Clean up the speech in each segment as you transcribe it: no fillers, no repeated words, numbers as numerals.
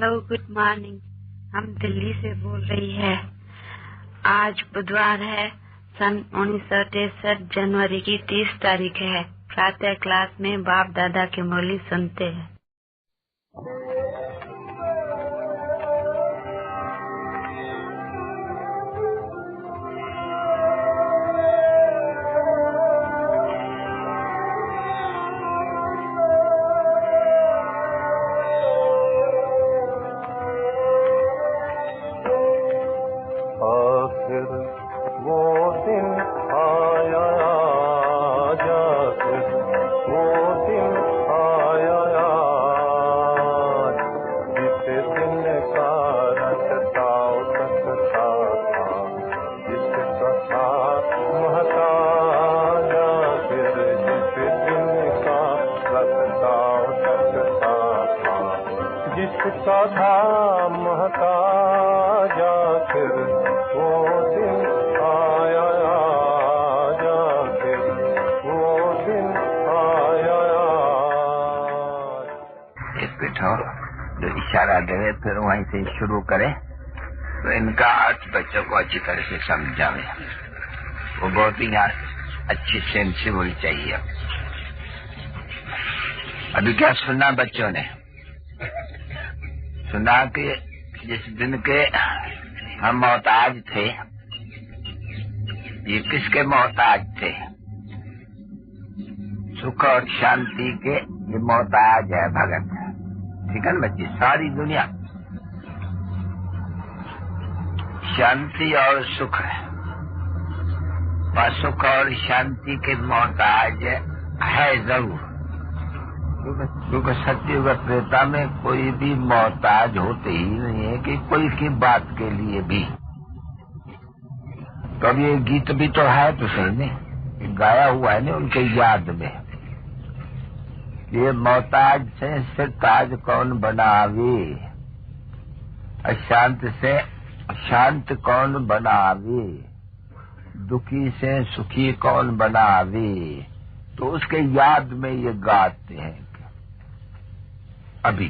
Hello, good morning. हम दिल्ली से बोल रही है। आज बुधवार है, सन 1963 जनवरी की 30 तारीख है। प्रातः क्लास में बाप दादा की मुरली सुनते हैं। जिसका था महता जा फिर वो दिन आया, जा फिर वो दिन आया। एक बैठो जो इशारा दे फिर वहीं से शुरू करें तो इनका अर्थ बच्चों को अच्छी तरह से समझावे। वो बहुत ही अच्छी सेंसिबल चाहिए। अभी क्या सुना बच्चों ने? सुना कि जिस दिन के हम मोहताज थे, ये किसके मोहताज थे? सुख और शांति के ये मोहताज है भगत। ठीक है ना बच्चे? सारी दुनिया शांति और सुख है, और सुख और शांति के मोहताज है जरूर, क्योंकि सत्ययुग त्रेता में कोई भी मोहताज होते ही नहीं है कि कोई की बात के लिए भी। तो अब ये गीत भी तो है तो सही नहीं, गाया हुआ है ना उनके याद में। ये मोहताज से सिरताज कौन बनावे, अशांत से शांत कौन बनावे, दुखी से सुखी कौन बनावे। तो उसके याद में ये गाते हैं अभी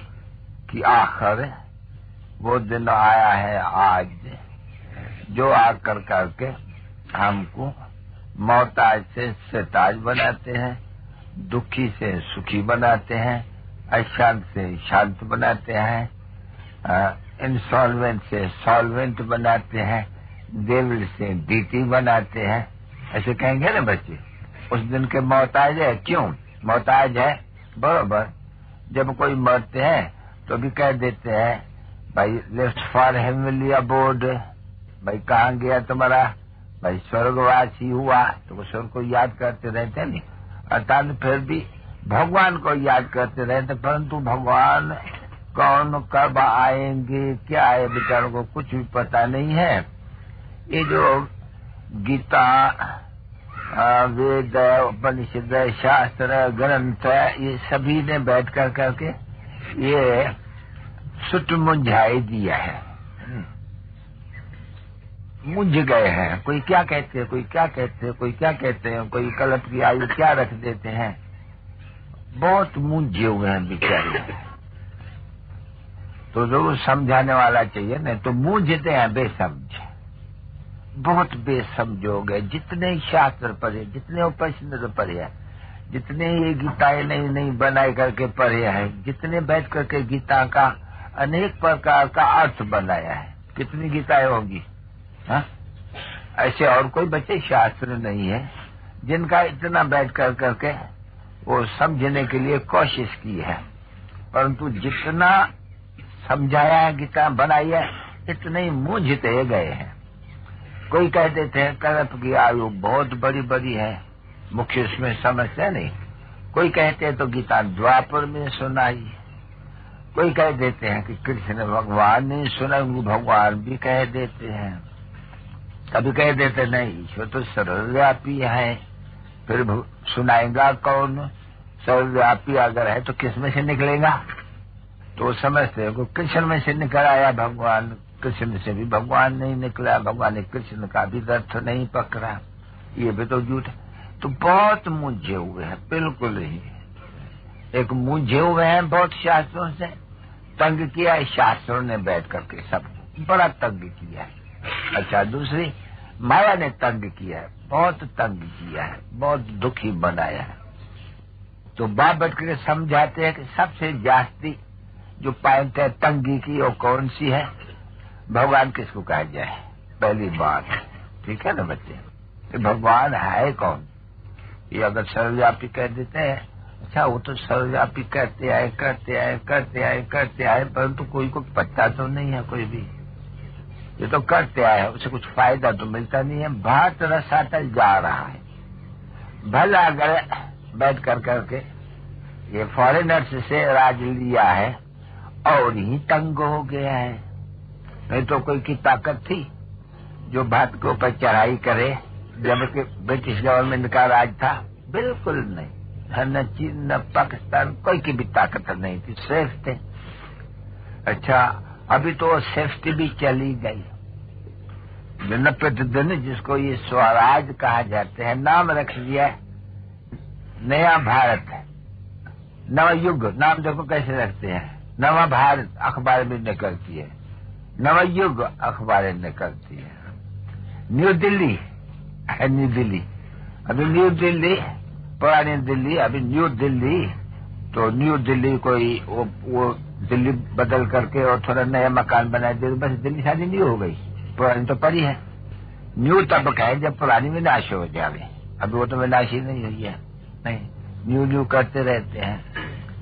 कि आखिर वो दिन आया है आज, जो आकर करके हमको मोहताज से सिरताज बनाते हैं, दुखी से सुखी बनाते हैं, अशांत से शांत बनाते हैं, इंसॉल्वेंट से सॉल्वेंट बनाते हैं, देवल से डीटी बनाते हैं। ऐसे कहेंगे ना बच्चे? उस दिन के मोहताज है। क्यों मोहताज है? बरोबर जब कोई मरते हैं तो भी कह देते हैं भाई लेफ्ट फॉर हेवनली अबोर्ड, भाई कहाँ गया तुम्हारा, भाई स्वर्गवासी हुआ। तो स्वर्ग को याद करते रहते नहीं, अर्थात फिर भी भगवान को याद करते रहते, परंतु भगवान कौन कब आएंगे क्या है बेचारों को कुछ भी पता नहीं है। ये जो गीता, वेद, उपनिषद, शास्त्र, ग्रंथ, ये सभी ने बैठ कर करके ये सुट मुंझाई दिया है, मुझ गए हैं। कोई क्या कहते हैं, कोई क्या कहते हैं, कोई क्या कहते हैं, कोई कल्प की आयु क्या रख देते हैं। बहुत मुंझे हुए हैं बेचारे। तो जरूर समझाने वाला चाहिए न, तो मुंझते हैं बेसमझ, बहुत बेसमझ हो गए। जितने शास्त्र पढ़े, जितने उपनिषद पढ़े, जितने ये गीताएं नई नई बनाई करके पढ़े हैं, जितने बैठ करके गीता का अनेक प्रकार का अर्थ बनाया है, कितनी गीताएं होगी? हाँ? ऐसे और कोई बच्चे शास्त्र नहीं है जिनका इतना बैठ कर करके वो समझने के लिए कोशिश की है। परंतु जितना समझाया है, गीता बनाई है, इतने ही मुंझते गए हैं। कोई कह देते हैं कल्प की आयु बहुत बड़ी बड़ी है, मुख्य उसमें समस्या नहीं। कोई कहते हैं तो गीता द्वापर में सुनाई, कोई कह देते हैं कि कृष्ण भगवान ने सुनाई, भगवान भी कह देते हैं। कभी कह देते नहीं, ईश्वर तो सर्वव्यापी है, फिर सुनाएगा कौन? सर्वव्यापी अगर है तो किस में से निकलेगा? तो समझते हैं को कृष्ण में से निकल आया भगवान, कृष्ण से भी भगवान नहीं निकला, भगवान ने कृष्ण का भी अर्थ नहीं पकड़ा, ये भी तो झूठ है। तो बहुत मुंझे हुए हैं, बिल्कुल ही एक मुंझे हुए हैं बहुत शास्त्रों से, तंग किया है शास्त्रों ने बैठ करके, सब बड़ा तंग किया है। अच्छा, दूसरी माया ने तंग किया है, बहुत तंग किया है, बहुत दुखी बनाया है। तो बाप बैठ करके समझाते हैं कि सबसे जास्ती जो पॉइंट है तंगी की वो कौन सी है, भगवान किसको कहा जाए, पहली बात। ठीक है ना बच्चे, कि भगवान है कौन। ये अगर सर्वव्यापी कह देते हैं, अच्छा वो तो सर्वव्यापी करते आए, परंतु कोई को पता तो नहीं है कोई भी। ये तो करते आए, उसे कुछ फायदा तो मिलता नहीं है, भात रसातल जा रहा है। भला अगर बैठ कर करके ये फॉरेनर्स से राज लिया है और ही तंग हो गया है। नहीं तो कोई की ताकत थी जो भारत के ऊपर चढ़ाई करे जबकि ब्रिटिश गवर्नमेंट का राज था? बिल्कुल नहीं। न चीन न पाकिस्तान कोई की भी ताकत नहीं थी, सेफ थे। अच्छा, अभी तो सेफ्टी भी चली गई। दिन प्रतिदिन जिसको ये स्वराज कहा जाते हैं, नाम रख दिया नया भारत, नवयुग। नाम देखो कैसे रखते हैं, नवा भारत अखबार में निकलती है, नवयुग अखबारें निकलती है। न्यू दिल्ली है, न्यू दिल्ली, अभी न्यू दिल्ली, पुरानी दिल्ली, अभी न्यू दिल्ली। तो न्यू दिल्ली कोई वो दिल्ली बदल करके और थोड़ा नया मकान बना दे, बस दिल्ली सारी न्यू हो गई, पुरानी तो पड़ी है। न्यू तब है जब पुरानी विनाश हो जाए, अभी वो तो विनाश ही नहीं हुई है। नहीं, न्यू न्यू करते रहते हैं।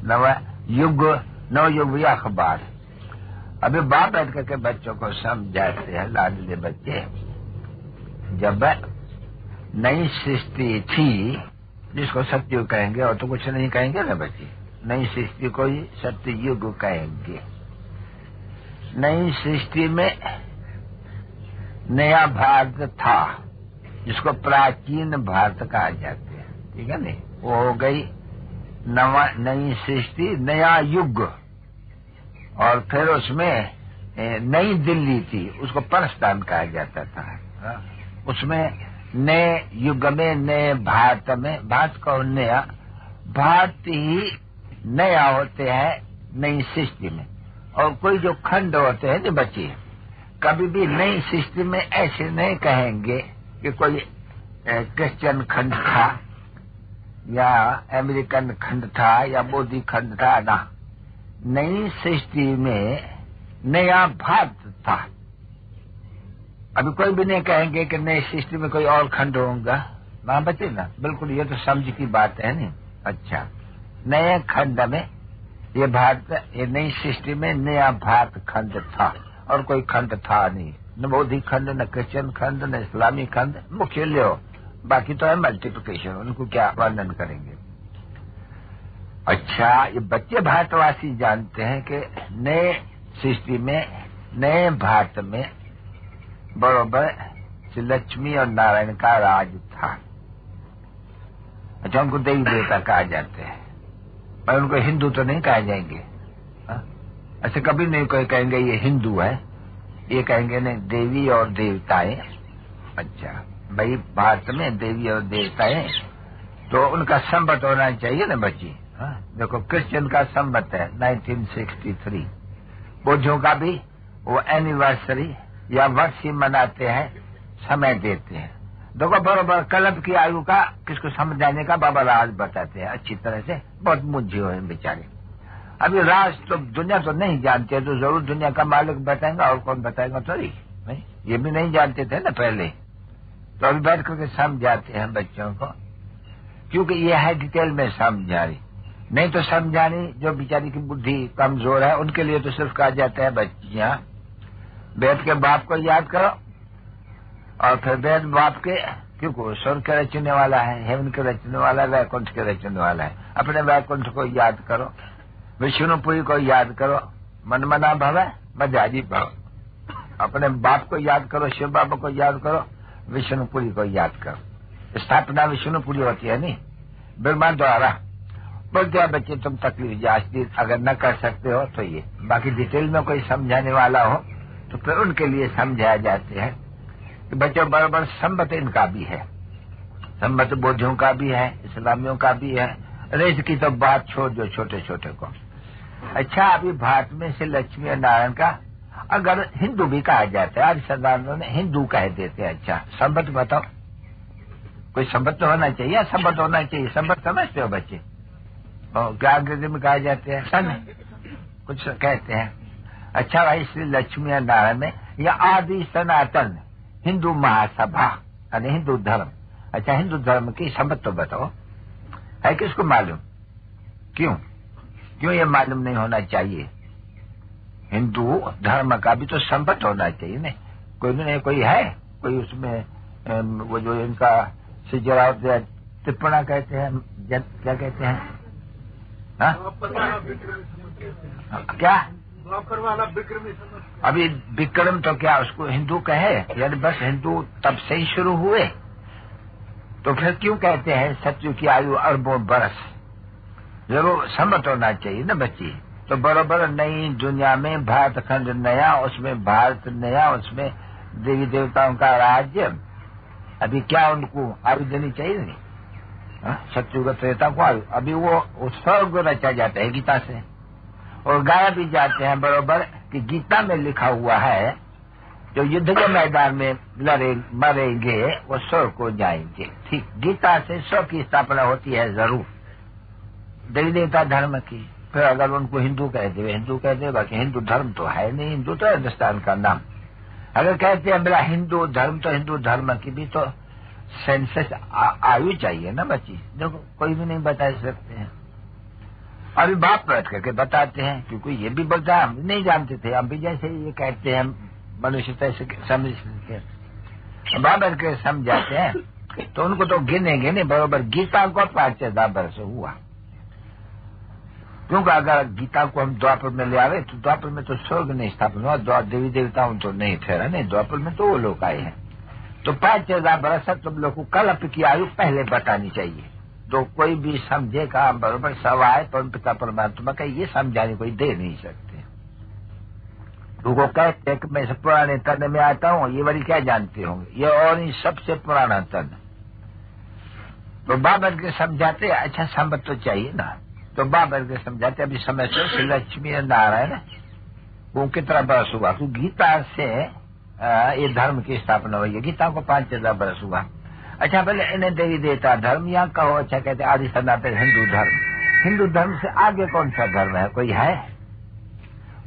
नवा युग, नव युग भी अखबार। अभी बाप बैठ करके बच्चों को समझाते हैं, लाडले बच्चे, जब नई सृष्टि थी जिसको सत्ययुग कहेंगे, और तो कुछ नहीं कहेंगे ना बच्चे, नई सृष्टि को ही सत्ययुग कहेंगे। नई सृष्टि में नया भारत था जिसको प्राचीन भारत कहा जाते हैं। ठीक है नहीं, वो हो गई नई सृष्टि, नया युग। और फिर उसमें नई दिल्ली थी, उसको परस्तान कहा जाता था। उसमें नए युग में, नए भारत में, भारत का नया, भारत ही नया होते हैं नई सृष्टि में। और कोई जो खंड होते हैं ना बच्चे, कभी भी नई सृष्टि में ऐसे नहीं कहेंगे कि कोई क्रिश्चियन खंड था या अमेरिकन खंड था या बौद्धिक खंड था ना। नई सृष्टि में नया भारत था। अभी कोई भी नहीं कहेंगे कि नई सृष्टि में कोई और खंड होगा ना बच्चे ना, बिल्कुल ये तो समझ की बात है नहीं। अच्छा, नए खंड में ये भारत, ये नई सृष्टि में नया भारत खंड था और कोई खंड था नहीं, न बौद्धिक खंड, न क्रिश्चियन खंड, न इस्लामी खंड, मुख्य लियो, बाकी तो है मल्टीप्लिकेशन, उनको क्या वर्णन करेंगे। अच्छा, ये बच्चे भारतवासी जानते हैं कि नए सृष्टि में, नए भारत में बरोबर श्री लक्ष्मी और नारायण का राज था। अच्छा, उनको देवी देवता कहा जाते हैं, पर उनको हिंदू तो नहीं कहा जाएंगे। अच्छा, कभी नहीं कोई कहेंगे ये हिंदू है, ये कहेंगे नहीं देवी और देवताएं। अच्छा भाई, भारत में देवी और देवताएं, तो उनका संवत होना चाहिए ना बच्ची। देखो, क्रिश्चियन का संवत है 1963, बौद्धों का भी वो एनिवर्सरी या वर्ष ही मनाते हैं, समय देते हैं। देखो, बरोबर कल्प की आयु का किसको समझाने का बाबा राज बताते हैं अच्छी तरह से, बहुत मुझे हुए बेचारे। अभी राज तो दुनिया तो नहीं जानते, तो जरूर दुनिया का मालिक बताएंगा, और कौन बताएगा थोड़ी नहीं, ये भी नहीं जानते थे ना पहले। तो अभी बैठ करके समझाते हैं बच्चों को, क्योंकि ये है डिटेल में समझानी, नहीं तो समझानी जो बेचारी की बुद्धि कमजोर है उनके लिए तो सिर्फ कहा जाता है बच्चियां बैठ के बाप को याद करो, और फिर बैठ बाप के, क्योंकि स्वर्ग के रचने वाला है, हेवन के रचने वाला है, वैकुंठ के रचने वाला है, अपने वैकुंठ को याद करो, विष्णुपुरी को याद करो, मन मना भव बजाजी भव। अपने बाप को याद करो, शिव बाबा को याद करो, विष्णुपुरी को याद करो। स्थापना विष्णुपुरी होती है नहीं, ब्रह्मा द्वारा। बोलते हैं बच्चे तुम तकलीफ जांचती अगर न कर सकते हो तो ये, बाकी डिटेल में कोई समझाने वाला हो तो फिर उनके लिए समझाया जाते हैं कि बच्चों बराबर संबत इनका भी है, संबत बौद्धों का भी है, इस्लामियों का भी है। रेत की तो बात छोड़ दो छोटे छोटे को, अच्छा, अभी भारत में से लक्ष्मी नारायण का अगर हिंदू भी कहा जाता है, आज सरदारों ने हिंदू कह देते हैं। अच्छा, संबत बताओ, कोई संबत तो होना चाहिए या संबत होना चाहिए? संबत समझते हो बच्चे? और क्या अंग्रेजी में कहा जाते हैं? सन कुछ कहते हैं। अच्छा भाई, श्री लक्ष्मी नारायण में या आदि सनातन हिंदू महासभा यानी हिंदू धर्म। अच्छा, हिंदू धर्म की संबत तो बताओ, है किसको मालूम? क्यों ये मालूम नहीं होना चाहिए? हिंदू धर्म का भी तो संबत होना चाहिए नहीं? कोई नहीं, कोई है कोई उसमें वो जो इनका सिजरावत टिप्पणा कहते हैं, क्या कहते हैं? हाँ? क्या अभी विक्रम तो क्या उसको हिंदू कहे? यानी बस हिंदू तब से ही शुरू हुए, तो फिर क्यों कहते हैं सत्यु की आयु अरबों बरस? जरूर सम्मत होना चाहिए ना बच्ची। तो बराबर नई दुनिया में भारत खंड नया, उसमें भारत नया, उसमें देवी देवताओं का राज्य। अभी क्या उनको आयु देनी चाहिए? नहीं, सत्ययुग त्रेता को आयु। अभी वो स्वर्ग रचा जाता है गीता से, और गाया भी जाते हैं बराबर कि गीता में लिखा हुआ है जो युद्ध के मैदान में मरेंगे वो स्वर्ग को जाएंगे। ठीक, गीता से स्वर्ग की स्थापना होती है जरूर देवी देवता धर्म की। फिर अगर उनको हिंदू कह दे, हिंदू कह दे, बाकी हिंदू धर्म तो है नहीं, हिंदू तो हिंदुस्तान का नाम। अगर कहते हैं मेरा हिंदू धर्म, तो हिंदू धर्म की भी तो सेंसस आयु चाहिए ना बच्ची। देखो, कोई भी नहीं बता सकते हैं। अभी बाप बैठ करके बताते हैं, क्योंकि ये भी बोलता है हम नहीं जानते थे, हम भी जैसे ये कहते हैं मनुष्य तैसे समझ के बाप बैठ के समझाते हैं। तो उनको तो गिनेंगे नहीं, बरोबर गीता को 5,000 वर्ष हुआ। क्योंकि अगर गीता को हम द्वापर में ले आवे तो द्वापर में तो स्वर्ग नहीं स्थापन हुआ, देवी देवताओं तो नहीं ठहरा, नहीं, द्वापर में तो वो लोग आए हैं। तो 5,000 वर्ष तुम लोग को कल्प की आयु पहले बतानी चाहिए। तो कोई भी समझेगा बरोबर सवाए परम पिता परमात्मा का ये समझाने कोई दे नहीं सकते। तो वो कहते हैं कि मैं पुराने तन में आता हूँ, ये वाली क्या जानते होंगे, ये और ही सबसे पुराना तन। तो बाबर के समझाते अच्छा संबत तो चाहिए ना, तो बाबर के समझाते अभी समय से श्री लक्ष्मी नारायण वो कितना बरस हुआ? तो गीता से ये धर्म की स्थापना हुई है, गीता को 5,000 बरस हुआ। अच्छा, पहले इन्हें देवी देवता धर्म या कहो, अच्छा कहते आदि सनातन हिंदू धर्म। हिंदू धर्म से आगे कौन सा धर्म है? कोई है?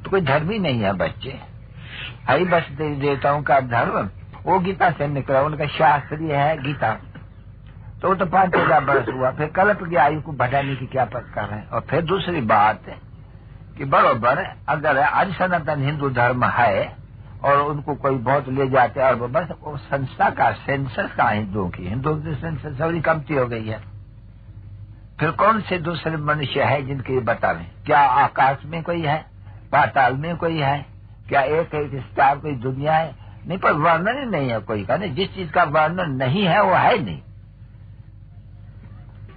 तो कोई धर्म ही नहीं है बच्चे, है बस देवी देवताओं का धर्म। वो गीता से निकला, उनका शास्त्रीय है गीता। तो वो तो 5,000 बरस हुआ। फिर कल्प की आयु को बढ़ाने की क्या प्रकार है? और फिर दूसरी बात कि बरोबर अगर आदि सनातन हिंदू धर्म है और उनको कोई बहुत ले जाते हैं, और बस वो संस्था का सेंसस का हिंदुओं की सेंसस थोड़ी कमती हो गई है। फिर कौन से दूसरे मनुष्य है जिनके बता रहे? क्या आकाश में कोई है? पाताल में कोई है? क्या एक स्टार कोई दुनिया है? नहीं, पर वर्णन ही नहीं है कोई का। नहीं, जिस चीज का वर्णन नहीं है वो है नहीं।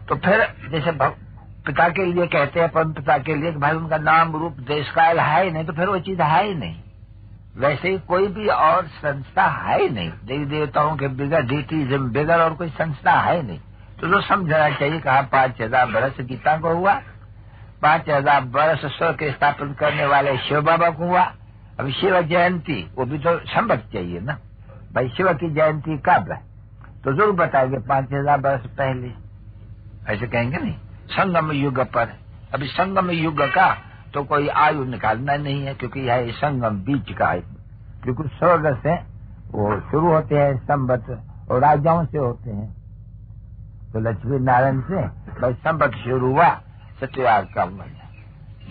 तो फिर जैसे पिता के लिए कहते हैं, परम पिता के लिए भाई उनका नाम रूप देश काल है नहीं, तो फिर वो चीज है ही नहीं। वैसे ही कोई भी और संस्था है ही नहीं, देवी देवताओं के बिगड़ डीटीजम बिगड़ और कोई संस्था है नहीं। तो जो समझना चाहिए कहा 5,000 बरस गीता को हुआ, 5,000 बरस स्वर्ग के स्थापन करने वाले शिव बाबा को हुआ। अभी शिव जयंती वो भी तो संबत चाहिए ना भाई, शिव की जयंती कब है? तो जरूर बताएंगे 5,000 बरस पहले, ऐसे कहेंगे नहीं। संगम युग पर, अभी संगम युग का तो कोई आयु निकालना नहीं है, क्योंकि यह संगम बीच का है। क्योंकि स्वर्ग से वो शुरू होते हैं संबत, और राजाओं से होते हैं। तो लक्ष्मी नारायण से भाई संबत शुरू हुआ, सत्ययुग का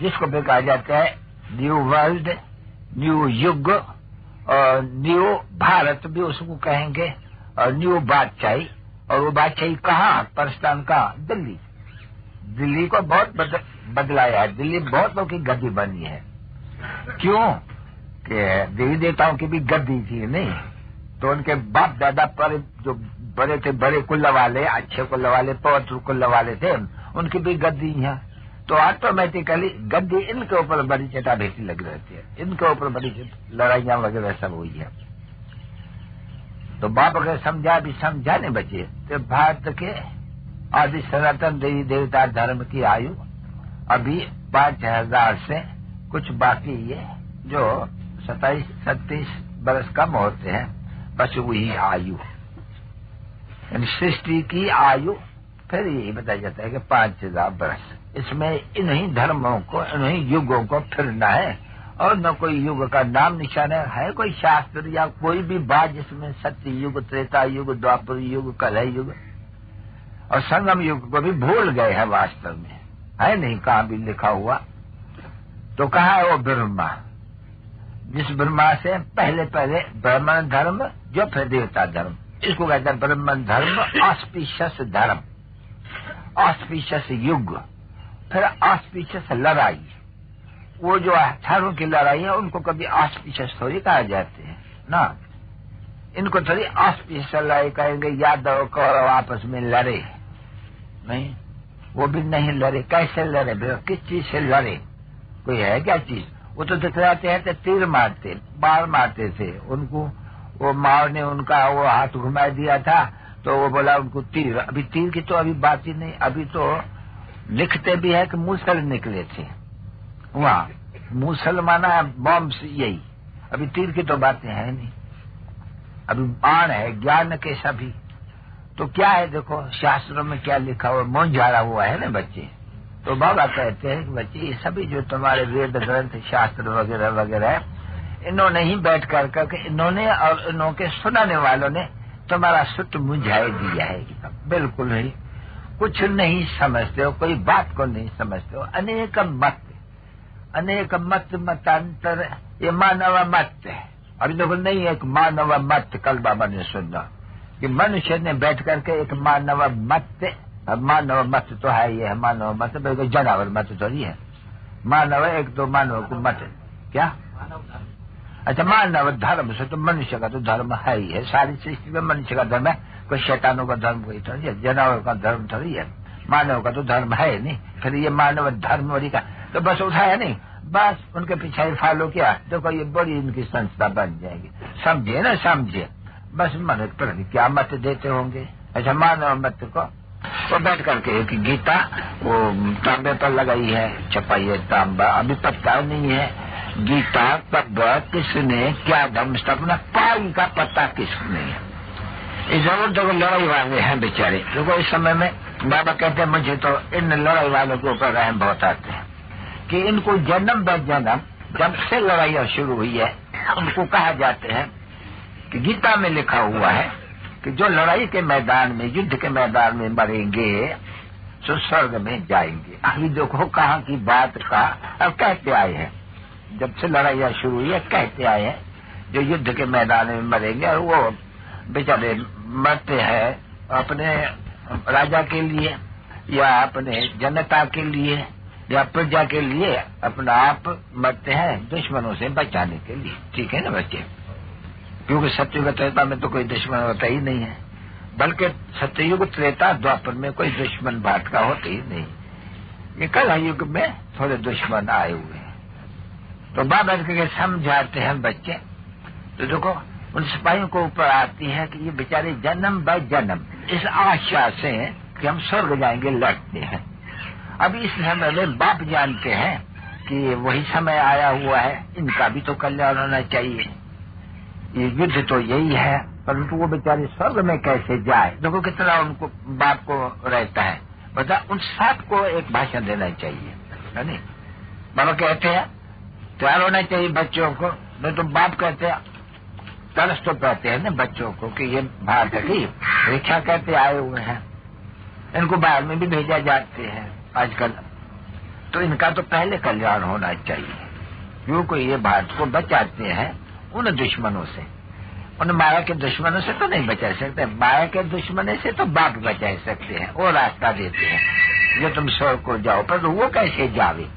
जिसको भी कहा जाता है न्यू वर्ल्ड, न्यू युग, और न्यू भारत भी उसको कहेंगे, और न्यू बादशाही। और वो बादशाही कहाँ? पाकिस्तान का दिल्ली। दिल्ली को बहुत बदलाया है, दिल्ली बहुत लोग की गद्दी बनी है। क्यों? कि देवी देवताओं की भी गद्दी थी नहीं, तो उनके बाप दादा पर जो बड़े थे, बड़े कुल वाले, अच्छे कुल वाले, पवित्र कुल वाले थे, उनकी भी गद्दी है। तो ऑटोमेटिकली गद्दी इनके ऊपर बड़ी चटा भेटी लग रहती है, इनके ऊपर बड़ी लड़ाइयां वगैरह सब हुई है। तो बाप अगर समझा भी समझा नहीं बचे, तो भारत के आदि सनातन देवी देवता धर्म की आयु अभी 5000 से कुछ बाकी ये जो 27-37 बरस कम होते हैं, बस वही आयु, सृष्टि की आयु। फिर यही बताया जाता है कि 5000 बरस। इसमें इन्हीं धर्मों को, इन्हीं युगों को फिरना है, और न कोई युग का नाम निशान है कोई शास्त्र या कोई भी बात जिसमें सत्य युग, त्रेता युग, द्वापर युग, कलह युग और संगम युग को भी भूल गए हैं। वास्तव में है नहीं कहाँ भी लिखा हुआ। तो कहा है वो ब्रह्मा, जिस ब्रह्मा से पहले ब्राह्मण धर्म जो फिर देवता धर्म, इसको कहते हैं ब्राह्मण धर्म, ऑस्पिशियस धर्म, ऑस्पिशियस युग, फिर ऑस्पिशियस लड़ाई। वो जो हथियारों की लड़ाई है उनको कभी ऑस्पिशियस थोड़ी कहा जाते हैं ना, इनको थोड़ी ऑस्पिशियस लड़ाई कहेंगे। यादव कौरव आपस में लड़े नहीं, वो भी नहीं लड़े। कैसे लड़े, किस चीज से लड़े, कोई है क्या चीज? वो तो दिखलाते हैं तो तीर मारते, बाढ़ मारते थे उनको। वो मार ने उनका वो हाथ घुमा दिया था तो वो बोला उनको तीर। अभी तीर की तो अभी बात ही नहीं, अभी तो लिखते भी है कि मूसल निकले थे वहाँ, मूसल माना बॉम्ब से, यही। अभी तीर की तो बातें है नहीं, अभी बाण है ज्ञान के सभी। तो क्या है, देखो शास्त्रों में क्या लिखा हुआ, मुंझारा हुआ है ना बच्चे। तो बाबा कहते हैं कि बच्चे ये सभी जो तुम्हारे वेद ग्रंथ शास्त्र वगैरह वगैरह है, इन्होंने ही बैठ करके इन्होंने और इन्होंने सुनाने वालों ने तुम्हारा सुत मुझाए दिया है कि बिल्कुल नहीं, कुछ नहीं समझते हो, कोई बात को नहीं समझते हो। अनेक मत मतांतर, ये मानव मत है। अभी देखो नहीं, एक मानव मत कल बाबा ने सुना कि मनुष्य ने बैठ करके एक मानव मत, मानव मत तो है ये है मानव मत, बिल्कुल जानवर मत थोड़ी है। मानव एक तो मानव को मत क्या, अच्छा मानव धर्म से तो मनुष्य का तो धर्म है ही है। सारी सृष्टि में मनुष्य का धर्म है, कोई शैतानों का धर्म कोई थोड़ी है, जानवर का धर्म थोड़ी है। मानव का तो धर्म है नहीं, फिर ये मानव धर्म वही का तो बस उठाया नहीं, बस उनके पीछे फॉलो किया। देखो ये बड़ी इनकी संस्था बन जाएगी, समझे ना, समझे। बस मन पर क्या मत देते होंगे। अच्छा मानव मत को वो बैठ करके एक गीता वो तांबे पर लगाई है, छपाई है तांबा, अभी पता नहीं है गीता कब किसने क्या धर्म स्थापना पाई का पता किसने है। इस जरूर देखो लड़ाई वाले हैं बेचारे। देखो इस समय में बाबा कहते हैं मुझे तो इन लड़ाई वालों के ऊपर रहम बहुत आते हैं कि इनको जन्म ब जन्म जब से लड़ाइयाँ शुरू हुई है उनको कहा जाते हैं कि गीता में लिखा हुआ है कि जो लड़ाई के मैदान में, युद्ध के मैदान में मरेंगे तो स्वर्ग में जाएंगे। अभी देखो कहाँ की बात का अब कहते आए हैं, जब से लड़ाइयाँ शुरू हुई है कहते आए हैं जो युद्ध के मैदान में मरेंगे, और वो बेचारे मरते हैं अपने राजा के लिए या अपने जनता के लिए या प्रजा के लिए, अपना आप मरते हैं दुश्मनों से बचाने के लिए। ठीक है ना बच्चे, क्योंकि सत्ययुग त्रेता में तो कोई दुश्मन होता ही नहीं है, बल्कि सत्ययुग त्रेता द्वापर में कोई दुश्मन बात का होता ही नहीं। ये कल युग में थोड़े दुश्मन आए हुए हैं। तो बाबा के समझाते हैं बच्चे। तो देखो उन सिपाहियों को ऊपर आती है कि ये बेचारे जन्म ब जन्म इस आशा से कि हम स्वर्ग जाएंगे लड़ते हैं। अभी इस समय में बाप जानते हैं कि वही समय आया हुआ है, इनका भी तो कल्याण होना चाहिए। ये युद्ध तो यही है, परंतु वो बेचारे स्वर्ग में कैसे जाए। देखो कितना उनको बाप को रहता है। बता उन सब को एक भाषण देना चाहिए, है नहीं? बाबा कहते हैं तैयार होना चाहिए बच्चों को, नहीं तो बाप कहते हैं तरस तो कहते हैं ना बच्चों को कि ये भारत की परीक्षा कहते आए हुए हैं, इनको बाहर में भी भेजा जाते हैं आजकल। तो इनका तो पहले कल्याण होना चाहिए, क्योंकि ये भारत को बचाते हैं उन दुश्मनों से। उन माया के दुश्मनों से तो नहीं बचा सकते, माया के दुश्मनों से तो बाप बचा सकते हैं, वो रास्ता देते हैं जो तुम स्वर्ग को जाओ, पर वो कैसे जावे।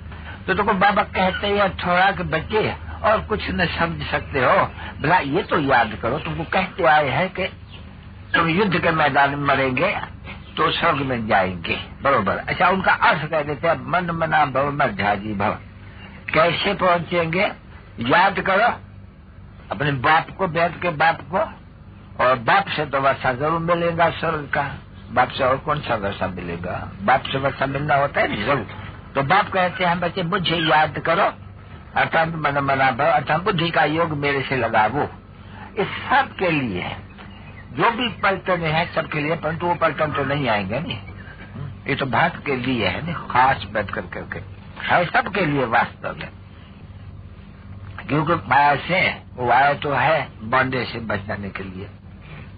तो तुमको बाबा कहते हैं थोड़ा कि बच्चे और कुछ न समझ सकते हो, भला ये तो याद करो, तुमको कहते आए हैं कि तुम युद्ध के मैदान में मरेंगे तो स्वर्ग में जाएंगे, बरोबर। अच्छा उनका अर्थ कह देते हैं मन मना भव मध्याजी भव। कैसे पहुंचेंगे याद करो, अपने बाप को, बैठ के बाप को, और बाप से तो वर्षा जरूर मिलेगा स्वर्ग का। बाप से और कौन सा वर्षा मिलेगा, बाप से वर्षा मिलना होता है नहीं जरूर। तो बाप कहते हैं बच्चे मुझे याद करो, अर्थात मन मना भव, अर्थात बुद्धि का योग मेरे से लगावो। इस सब के लिए जो भी पलटन है सबके लिए, परंतु वो पलटन तो नहीं आएंगे नहीं, ये तो भारत के लिए है ना, खास बैठ कर करके है, सबके लिए वास्तव में। क्योंकि माया से वो आया तो है बंदे से बचाने के लिए।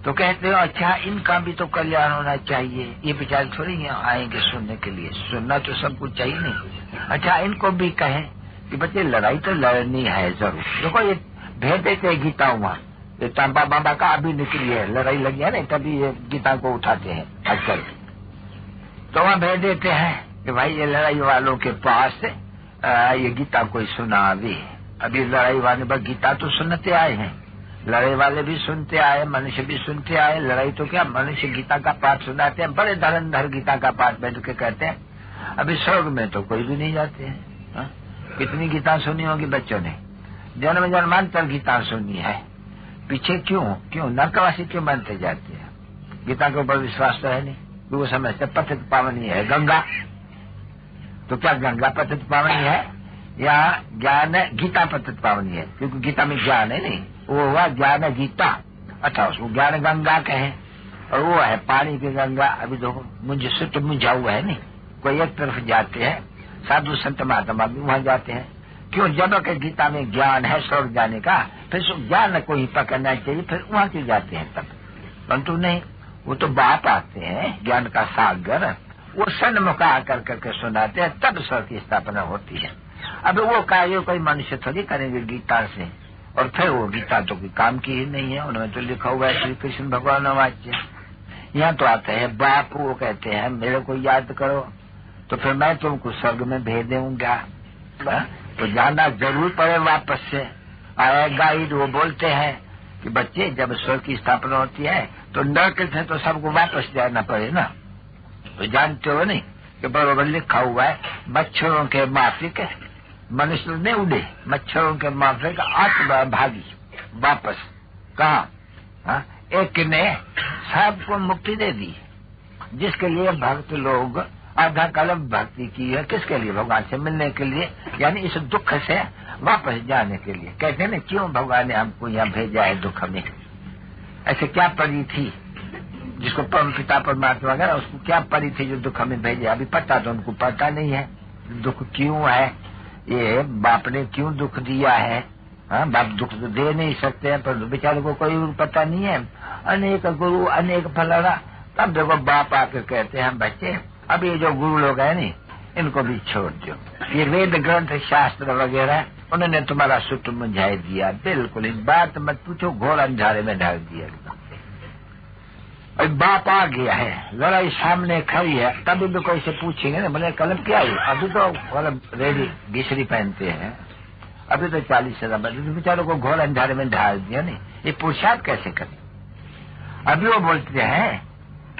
तो कहते हो अच्छा इनका भी तो कल्याण होना चाहिए, ये बेचारे थोड़ी यहाँ आएंगे सुनने के लिए, सुनना तो सब कुछ चाहिए नहीं। अच्छा इनको भी कहें कि बच्चे लड़ाई तो लड़नी है जरूर। देखो ये भेज देते गीता वहाँ, ये तांबा बाबा का अभी निकली है, लड़ाई लगी है ना, तभी ये गीता को उठाते हैं आजकल। तो वहाँ भेज देते हैं कि भाई ये लड़ाई वालों के पास ये गीता कोई सुना अभी। अभी लड़ाई वाले पर गीता तो सुनते आए हैं, लड़ाई वाले भी सुनते आए, मनुष्य भी सुनते आए। लड़ाई तो क्या, मनुष्य गीता का पाठ सुनाते हैं, बड़े धरंधर गीता का पाठ बैठ के कहते हैं। अभी स्वर्ग में तो कोई भी नहीं जाते हैं। कितनी गीता सुनी होगी बच्चों ने, जन्म जन्मांतर गीता सुनी है, पीछे क्यों नरकवासी क्यों बनते जाते हैं? गीता के ऊपर विश्वास तो है नहीं, वो समझते पतित पावनी है गंगा। तो क्या गंगा पतित पावनी है या ज्ञान गीता पतित पावनी है? क्योंकि गीता में ज्ञान है नहीं, वो हुआ ज्ञान गीता, अच्छा उसको ज्ञान गंगा कहें, और वो है पानी की गंगा। अभी देखो मुझे सुट मुझा हुआ है नहीं, कोई एक तरफ जाते हैं, साधु संत महात्मा भी वहां जाते हैं। क्यों? जब के गीता में ज्ञान है स्वर्ग जाने का, फिर ज्ञान को ही पकड़ना चाहिए, फिर वहां क्यों जाते हैं तब? परंतु नहीं, वो तो बाप आते हैं ज्ञान का सागर, वो सन्मुख आकर करके सुनाते हैं, तब स्वर्ग की स्थापना होती है। अब वो कार्य कोई मनुष्य थोड़ी करेंगे गीता से, और फिर वो गीता तो कोई काम की ही नहीं है, उन्होंने तो लिखा हुआ है श्री कृष्ण भगवान वाच्य। यहाँ तो आते हैं बाप, वो कहते हैं मेरे को याद करो तो फिर मैं तुमको स्वर्ग में भेज दूंगा। तो जाना जरूर पड़े, वापस से आएगा ही। वो बोलते हैं कि बच्चे जब स्वर्ग की स्थापना होती है तो नरक से तो सबको वापस जाना पड़े ना। तो जानते हो नहीं कि बरोबर लिखा हुआ है, मच्छरों के माफिक मनुष्य ने उड़े, मच्छरों के माफिक 8 भागी वापस कहा। एक ने सबको मुक्ति दे दी, जिसके लिए भक्त लोग आधा कल्प भक्ति की है, किसके लिए? भगवान से मिलने के लिए, यानी इस दुख से वापस जाने के लिए। कहते हैं ना क्यों भगवान ने हमको यहाँ भेजा है दुख में? ऐसे क्या परी थी जिसको परम पिता परमात्मा वगैरह, उसको क्या परी थी जो दुख में भेजा? अभी पता तो उनको पता नहीं है दुख क्यों है, ये बाप ने क्यों दुख दिया है। बाप दुख तो दे नहीं सकते हैं, पर बेचारे को कोई पता नहीं है। अनेक गुरु अनेक फलाना, तब देखो बाप आकर कहते हैं बच्चे अब ये जो गुरु लोग हैं नी, इनको भी छोड़ दो। ये वेद ग्रंथ शास्त्र वगैरह उन्होंने तुम्हारा सुट मुझाई दिया, बिल्कुल इस बात मत पूछो, घोर अंधारे में डाल दिया। और बाप आ गया है, लड़ाई सामने खड़ी है, तभी भी कोई से पूछेंगे ना, बोले कलम क्या है? अभी तो मतलब रेडी घिसरी पहनते हैं, अभी तो 40 हजार बजे बेचारों को घोर अंधारे में ढाल दिया नहीं, ये पुरुषार्थ कैसे करें? अभी वो बोलते हैं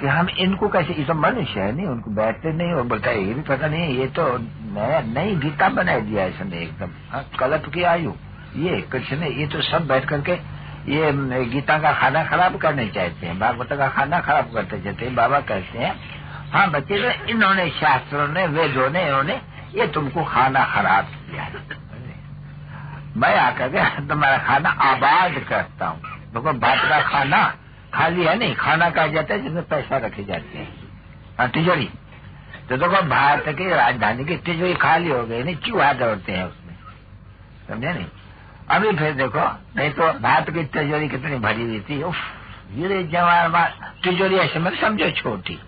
कि हम इनको कैसे, ये तो मनुष्य है नहीं, उनको बैठते नहीं। वो बोलता है ये भी पता नहीं, ये तो नया नई गीता बना दिया इसने एकदम, कल्प की आयु ये कृष्ण ने, ये तो सब बैठ करके ये गीता का खाना खराब करने चाहते हैं, भागवत का खाना खराब करते चाहते हैं। बाबा कहते हैं हाँ बच्चे तो इन्होंने शास्त्रों ने वेदों ने इन्होंने ये तुमको खाना खराब किया है, मैं आकर के तुम्हारा खाना आबाद करता हूँ। देखो भात का खाना खाली है नहीं, खाना कहा जाता है जिसमें पैसा रखे जाते हैं, तिजोरी। तो देखो भारत की राजधानी की तिजोरी खाली हो गई नहीं, चूहा दौड़ते हैं उसमें, समझे नहीं? अभी फिर देखो, नहीं तो भारत की तिजोरी कितनी भरी हुई थी, उफ ये जवान तिजोरी ऐसे मत समझो छोटी।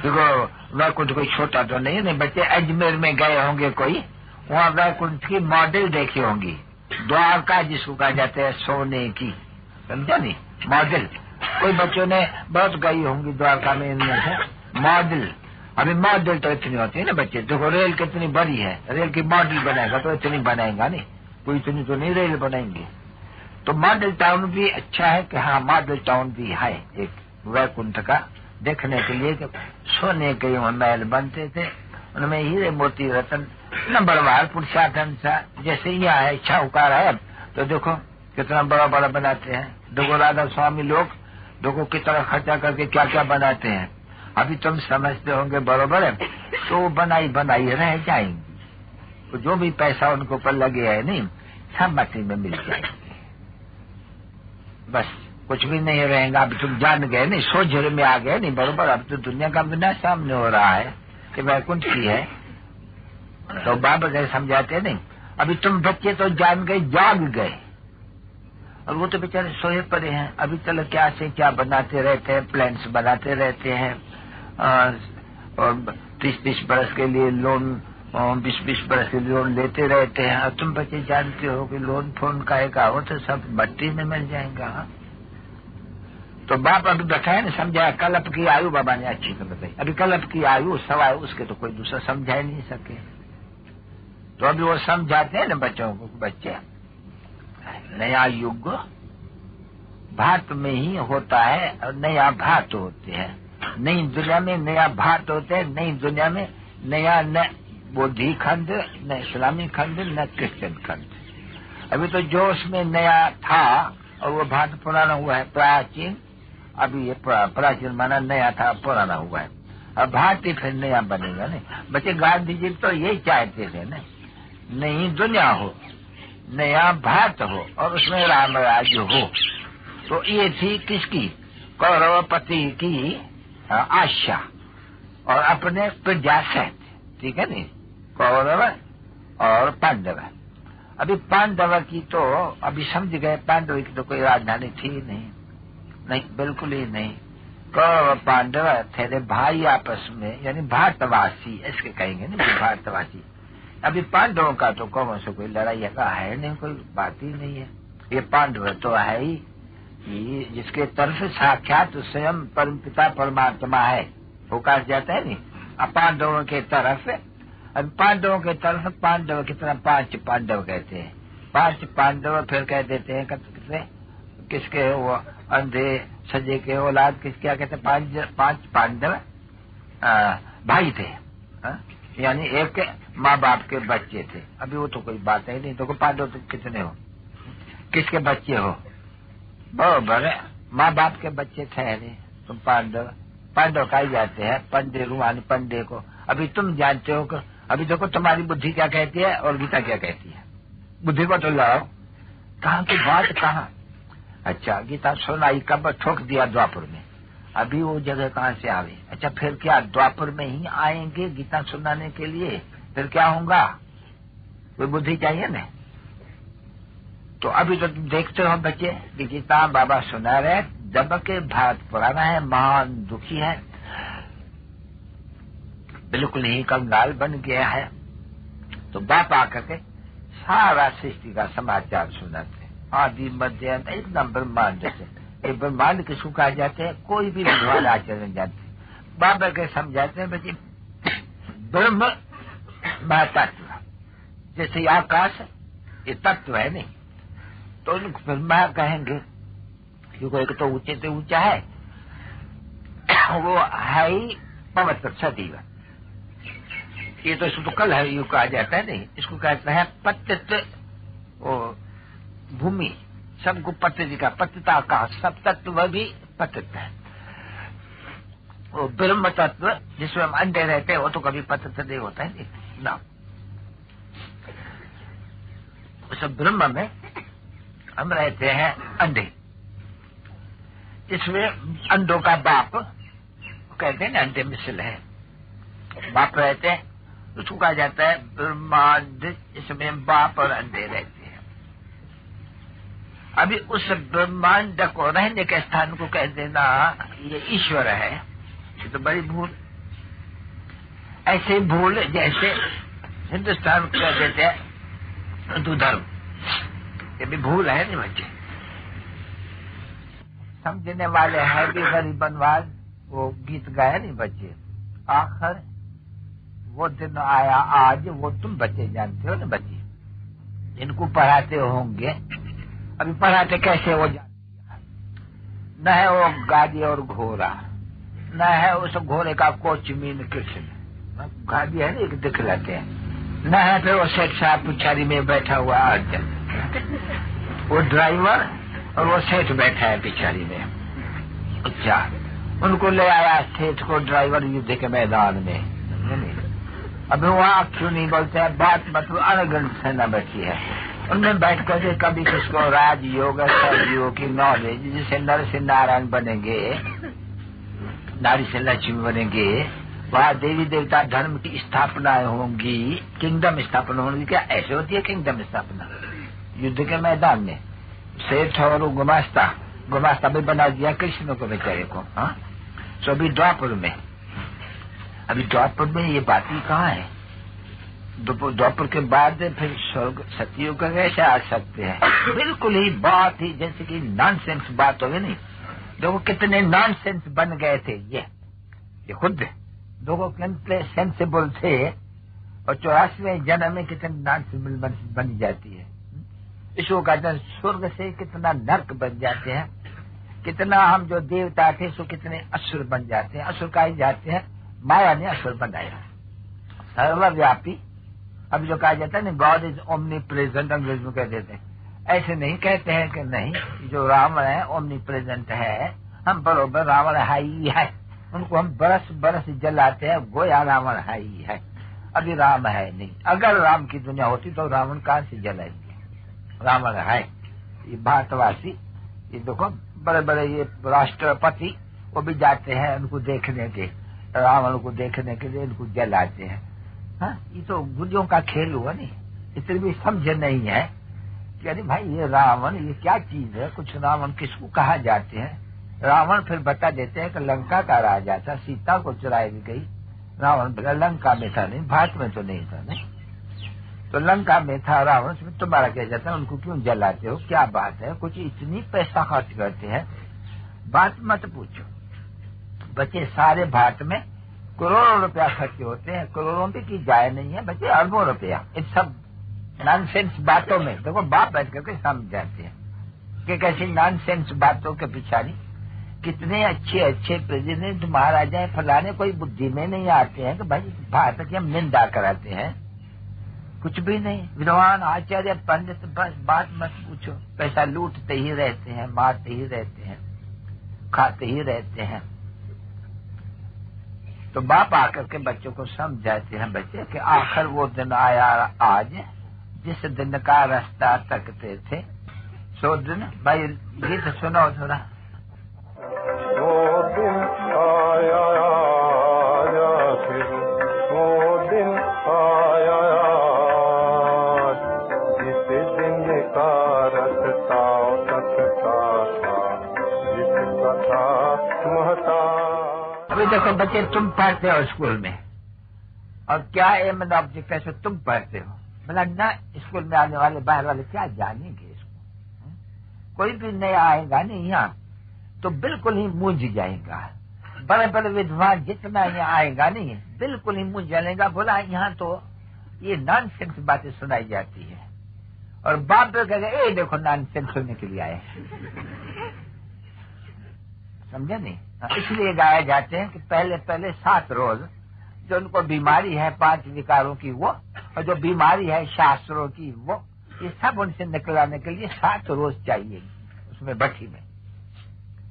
देखो वैकुंठ कोई छोटा तो नहीं है। बच्चे अजमेर में गए होंगे कोई, वहाँ वैकुंठ की मॉडल देखी होंगी, द्वारका जिसको कहा जाता है सोने की, समझा नहीं? मॉडल कोई बच्चों ने बहुत गई होंगी द्वारका में, इनमें से मॉडल। अभी मॉडल तो इतनी होती है ना बच्चे, देखो रेल कितनी बड़ी है, रेल की मॉडल बनाएगा तो इतनी बनाएगा नहीं, कोई इतनी तो नहीं रेल बनाएंगे। तो मॉडल टाउन भी अच्छा है कि हाँ मॉडल टाउन भी है एक वैकुंठ का, देखने के लिए कि सोने के महल बनते थे, उनमें हीरे मोती रतन नंबरवार पुरुषार्थन सा, जैसे यहाँ है शाहूकार है तो देखो कितना बड़ा बड़ा बनाते हैं। देखो राधा स्वामी लोग देखो कितना खर्चा करके क्या क्या बनाते हैं। अभी तुम समझते होंगे बरोबर है, तो बनाई बनाई रह जाएंगी। तो जो भी पैसा उनको पर लगे है नहीं, सब मट्टी में मिल जाएंगे, बस कुछ भी नहीं रहेगा। अब तुम जान गए नहीं, सोझ में आ गए नहीं, बरोबर। अब तो दुनिया का बिना सामने हो रहा है कि वैकुंठ की है। तो बाबा कैसे समझाते नहीं, अभी तुम बच्चे तो जान गए, जाग गए, और वो तो बेचारे सोए पड़े हैं। अभी चलो क्या से क्या बनाते रहते हैं, प्लान्स बनाते रहते हैं, और 30-30 बरस के लिए लोन, 20-20 बरस के लिए लोन लेते रहते हैं। और तुम बच्चे जानते हो कि लोन फोन का हो तो सब मट्टी में मिल जाएगा। तो बाप अभी बताया ना, समझाया। कल्प की आयु बाबा ने अच्छी तो बताई। अभी कल्प की आयु सवाए उसके तो कोई दूसरा समझा ही नहीं सके। तो अभी वो समझाते हैं ना बच्चों को, बच्चे नया युग भात में ही होता है और नया भात होते हैं। नई दुनिया में नया भात होते हैं, नई दुनिया में नया न बौद्धी खंड, न इस्लामी खंड, न क्रिश्चियन खंड। अभी तो जो उसमें नया था और वो भात पुराना हुआ है, प्राचीन। अभी ये प्राचीन माना नया था, पुराना हुआ है। अब भात ही फिर नया बनेगा नहीं। बच्चे गांधी जी तो यही चाहते थे ना, नई दुनिया हो, नया भात हो और उसमें राम राज्य हो। तो ये थी किसकी? कौरवपति की आशा और अपने प्रजा सहित, ठीक है नहीं, कौरव और पांडव। अभी पांडव की तो अभी समझ गए, पांडव की तो कोई राजधानी थी नहीं, बिल्कुल ही नहीं। कौरव पांडव थे भाई आपस में, यानी भारतवासी इसके कहेंगे ना, भारतवासी। अभी पांडवों का तो कौन से कोई लड़ाई का है नहीं, कोई बात ही नहीं है। ये पांडव तो है ही जिसके तरफ साक्षात स्वयं परमपिता परमात्मा है, वो कहा जाता है नहीं। अब पांडवों के तरफ, अब पांडवों के तरफ पांडव कितना 5 पांडव कहते हैं, 5 पांडव। फिर कह देते हैं किसके वो अंधे सजे के औलाद किस क्या कहते हैं, 5 पांडव भाई थे, यानी एक माँ बाप के बच्चे थे। अभी वो तो कोई बात है नहीं। तो पांडव तो कितने हो, किसके बच्चे हो? बराबर है, माँ बाप के बच्चे ठहरे। तुम पांडव कहा जाते हैं पंडे, रूहानी पंडे को। अभी तुम जानते हो कि अभी देखो तुम्हारी बुद्धि क्या कहती है और गीता क्या कहती है। बुद्धि को तो लाओ, कहाँ की बात कहाँ। अच्छा, गीता सुनाई कब? ठोक दिया द्वापर में। अभी वो जगह कहाँ से आ गई? अच्छा, फिर क्या द्वापर में ही आएंगे गीता सुनाने के लिए? फिर क्या होगा? कोई बुद्धि चाहिए ना। तो अभी तो तुम देखते हो बच्चे कि गीता बाबा सुना रहे, जब के भारत पुराना है, महान दुखी है, बिल्कुल ही कंगाल बन गया है। तो बाप आकर के सारा सृष्टि का समाचार सुनाते, आदि मध्य अंत, एकदम ब्रह्मांड से। ब्रह्मांड किसको कहा जाते हैं? कोई भी विद्वान आचरण जानते। बाबा के समझाते हैं बच्चे, ब्रह्म महातत्व, जैसे आकाश ये तत्व है नहीं, तो उनको ब्रह्मा कहेंगे क्योंकि एक तो ऊंचे से ऊंचा है, वो है ही पवित्र सदैव। ये तो इसको तो कल है यू कहा जाता है नहीं, इसको कहते हैं पतित भूमि। सबको पतित का, पतिता का, सब तत्व भी पतित है। वो ब्रह्म तत्व जिसमें हम अंडे रहते हैं, वो तो कभी पतित नहीं होता है ना। उस ब्रह्म में हम रहते हैं अंडे, इसमें अंडों का बाप कहते हैं ना, अंडे मिसल है, बाप रहते हैं, उसको कहा जाता है ब्रह्मांड। इसमें बाप और अंडे रहते हैं। अभी उस ब्रह्मांड को रहने के स्थान को कह देना ये ईश्वर है, ये तो बड़ी भूल। ऐसे भूल जैसे हिंदुस्तान को कह देते हैं हिंदू धर्म, ये भी भूल है नहीं बच्चे। समझने वाले हैं भी गरीबनवाज, वो गीत गाया नहीं बच्चे, आखिर वो दिन आया आज, वो तुम बच्चे जानते हो ना बच्चे, इनको पढ़ाते होंगे। अभी पढ़ाते कैसे वो जानते, न है वो गाड़ी और घोड़ा, न है उस घोड़े का कोच मीन कृष्ण, गाड़ी है ना दिख लेते हैं, न है फिर वो सेठ साहब पिछाड़ी में बैठा हुआ अर्जन, वो ड्राइवर और वो सेठ बैठा है पिछाड़ी में। अच्छा, उनको ले आया सेठ को ड्राइवर युद्ध के मैदान में। अभी वहाँ क्यों नहीं बोलते हैं, बात मतलब अनगढ़ सेना बैठी है, उनमें बैठ करके कभी किसको राजयोग सहयोग की नॉलेज, जिसे नर से नारायण बनेंगे, नारी से लक्ष्मी बनेंगे, वहाँ देवी देवता धर्म की स्थापनाएं होंगी, किंगडम स्थापना होंगी। क्या ऐसे होती है किंगडम स्थापना? युद्ध के मैदान में सेठ और गुमास्ता भी बना दिया कृष्ण को बेचारे को। हाँ, सो अभी द्वापर में, अभी द्वापर में ये बात ही कहाँ है? द्वापर के बाद फिर स्वर्ग सतयुग का कैसे आ सकते हैं? बिल्कुल ही बात ही जैसे कि नॉनसेंस बात होगी। नहीं, देखो कितने नॉनसेंस बन गए थे ये खुद देखो कितने सेंसिबल थे, और 84वें जन्म में कितने नॉनसेंस बन जाती है। इसको कहते हैं स्वर्ग से कितना नर्क बन जाते हैं, कितना हम जो देवता थे सो कितने असुर बन जाते हैं। असुर कहे जाते हैं, माया ने असुर बनाया, सर्वव्यापी। अब जो कहा जाता है ना, गॉड इज ओमनी प्रेजेंट, अंग्रेज में कह देते हैं, ऐसे नहीं कहते हैं कि नहीं जो रावण है ओमनी प्रेजेंट है, हम बरोबर रावण है ही है, उनको हम बरस बरस जलाते हैं, गोया रावण है ही है। अभी राम है नहीं, अगर राम की दुनिया होती तो रावण कहाँ से जलाएंगे? रावण है। ये भारतवासी, ये देखो बड़े बड़े ये राष्ट्रपति वो भी जाते हैं उनको देखने के, रावण को देखने के लिए उनको जलाते हैं। हाँ, ये तो गुर्जों का खेल हुआ। नहीं, इतनी भी समझ नहीं है कि अरे भाई ये रावण ये क्या चीज है, कुछ रावण किसको कहा जाते हैं। रावण फिर बता देते हैं कि लंका का राजा था, सीता को चुराई गई, रावण लंका में था, नहीं भारत में तो नहीं था। नहीं तो लंका में था रावण, तुम्हारा क्या जाता है, उनको क्यों जलाते हो, क्या बात है? कुछ इतनी पैसा खर्च करते हैं, बात मत पूछो। बच्चे सारे भारत में करोड़ों रुपया खर्च होते हैं, करोड़ों की जाए नहीं है बच्चे, अरबों रुपया इन सब नॉनसेंस बातों में। देखो बाप बैठ करके समझ जाते हैं कि कैसी नॉनसेंस बातों के पिछाड़ी कितने अच्छे अच्छे प्रेसिडेंट महाराजा फलाने कोई बुद्धि में नहीं आते हैं कि भाई भारत की हम निंदा कराते हैं। कुछ भी नहीं, विद्वान आचार्य पंडित बस बात मत पूछो, पैसा लूटते ही रहते हैं, मारते ही रहते हैं, खाते ही रहते हैं। तो बाप आकर के बच्चों को समझाते हैं बच्चे कि आखिर वो दिन आया आज जिस दिन का रास्ता तकते थे, सो दिन। भाई गीत सुनाओ थोड़ा। वो दिन आया फिर वो दिन आया जिस दिन का रास्ता तकता था, जिसका था महता। अभी देखो बच्चे, तुम पढ़ते हो स्कूल में, और क्या एम एंड ऑब्जेक्ट है, तुम पढ़ते हो। बोला ना, स्कूल में आने वाले बाहर वाले क्या जानेंगे इसको, कोई भी नया आएगा नहीं यहाँ तो बिल्कुल ही मूंझ जाएगा। बड़े बड़े विद्वान जितना यहाँ आएगा नहीं बिल्कुल ही मूंझ जाएगा। बोला यहाँ तो ये नॉनसेंस बातें सुनाई जाती है, और बाप तो कहेगा ए देखो नॉनसेंस सुनने के लिए आए। समझे नहीं? इसलिए गाया जाते हैं कि पहले पहले 7 रोज जो उनको बीमारी है 5 विकारों की वो, और जो बीमारी है शास्त्रों की वो, ये सब उनसे निकलाने के लिए 7 रोज चाहिए उसमें भट्टी में,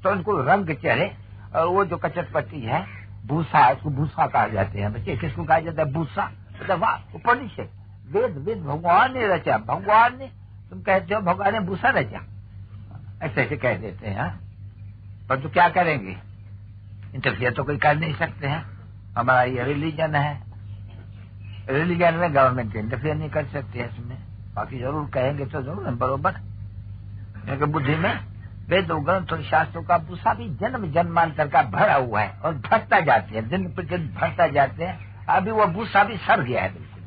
तो उनको रंग चढ़े। और वो जो कचटपट्टी है भूसा, इसको भूसा कहा जाते हैं बच्चे। किसको कहा जाता है? भूसा। वाह, उपनिषद वेद भगवान ने रचा, भगवान ने, तुम कहते हो भगवान ने भूसा रचा, ऐसे ऐसे कह देते हैं। पर तो क्या करेंगे, इंटरफियर तो कोई कर नहीं सकते हैं। हमारा ये रिलीजन है, रिलीजन में गवर्नमेंट इंटरफियर नहीं कर सकते हैं इसमें। बाकी जरूर कहेंगे तो जरूर बरोबर, क्योंकि बुद्धि में वेद ग्रंथ और शास्त्रों का भूसा भी जन्म जन्मांतर का भरा हुआ है, और भरता जाते हैं, दिन प्रतिदिन भरता जाते हैं। अभी वो भूसा भी सड़ गया है, बिल्कुल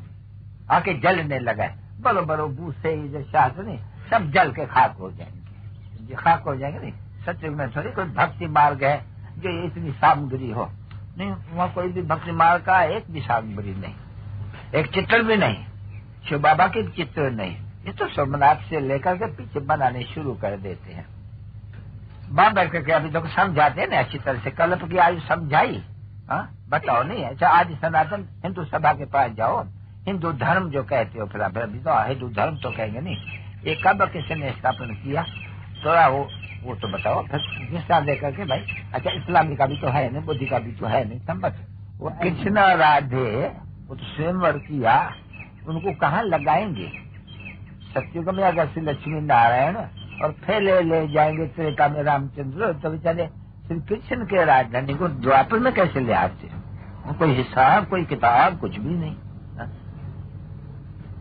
आके जलने लगा है। बरोबर वो भूसे जो शास्त्र नहीं सब जल के खाक हो जाएंगे, खाक हो जाएंगे। नहीं, सत्य में थोड़ी कोई भक्ति मार्ग है जो इतनी सामग्री हो, नहीं, वहाँ कोई भी भक्ति मार्ग का एक भी सामग्री नहीं, एक चित्र भी नहीं, शिव बाबा के चित्र नहीं। ये तो सोमनाथ से लेकर के पीछे बनाने शुरू कर देते हैं। बाप बैठ करके अभी तो समझाते हैं ना अच्छी तरह से, कल्प की आयु समझाई। हाँ बताओ नहीं, अच्छा आज सनातन हिंदू सभा के पास जाओ, हिंदू धर्म जो कहते हो, फिर अभी तो हिंदू धर्म तो कहेंगे नहीं, ये कब किसी ने स्थापन किया? थोड़ा वो वो तो बताओ। फिर हिस्सा दे करके भाई अच्छा इस्लामी का भी तो है नहीं, बुद्धि का भी तो है नहीं, संबत वो कृष्ण राधे वो तो स्वयंवर किया, उनको कहाँ लगाएंगे? सत्युग में अगर श्री लक्ष्मी नारायण और फिर ले जाएंगे त्रेता में रामचंद्र, तो बेचारे श्री कृष्ण के राजधानी को द्वापर में कैसे ले आते? कोई हिसाब, कोई किताब, कुछ भी नहीं।